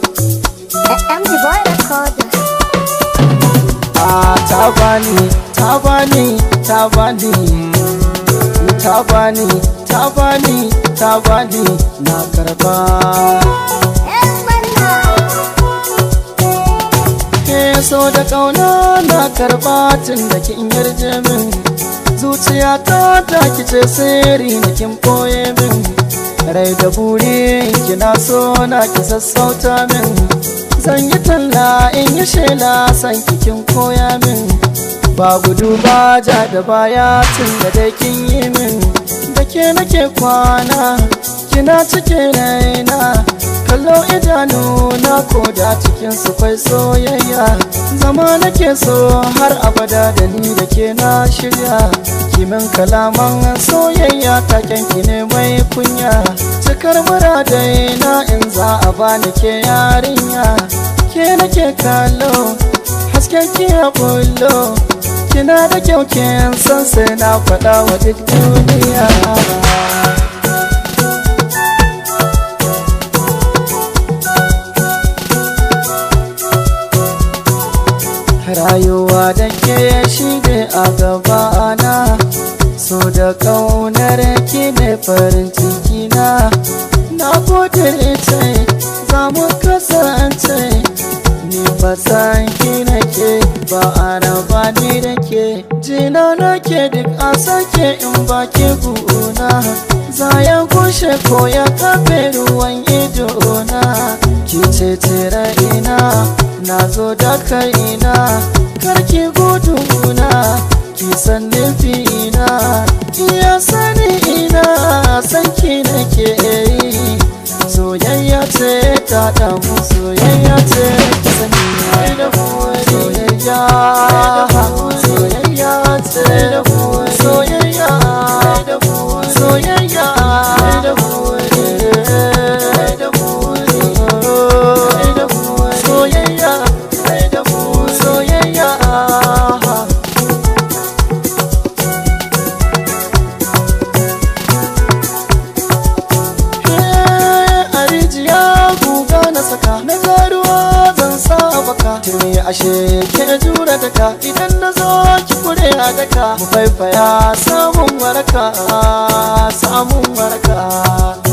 MG Boy Recorder. Ta bani, ta bani, ta bani, ta bani, ta bani, ta bani, na karba. Ke so da kauna na karba tun da kin yarje min. Zuciyata ta kice sirri na kin koye min. Rai da buri kina so na ki sassauta min. Zan yi talla in yi shela san kikin koya min. Ba gudu ba ja da baya tun da dai kin yi min. Da ke nake kwana kina cike raina. Kallo idanu na koda cikin su kwai soyayya. Zama nake so har abada da ni da ke na shirya. Kimin kalaman soyayya taken ki ne mai kunya. Cikar muradai na in za a bani ke yarinya. Ke nake kallo hasken ki ya bullo. Kina da kyau kin san sai na faɗa wa duk duniya. Rayuwa da ke shi ne a gabana. So da ƙaunar ki ne farin ciki na. Na gode ce za mu kasance. Ni ba san ki nake ba a raba ni da ke. Jina nake duk a sake in ba ki guna. Za ya gushe ko ya kafe ruwan idona. Ki ce tira ina na zo da kaina. Karki guduna ki san nufina. Iya sani ina san ki nake yi. Soyayya ce ta damu, soyayya ce ta sani da soyayya. Soyayya ce da soyayya. Soyayya na zaruwa zan sa baka. Tuni ashe ke jura daka. Idan na zo ki kure a daka. Mu faifaya samun waraka, samun waraka.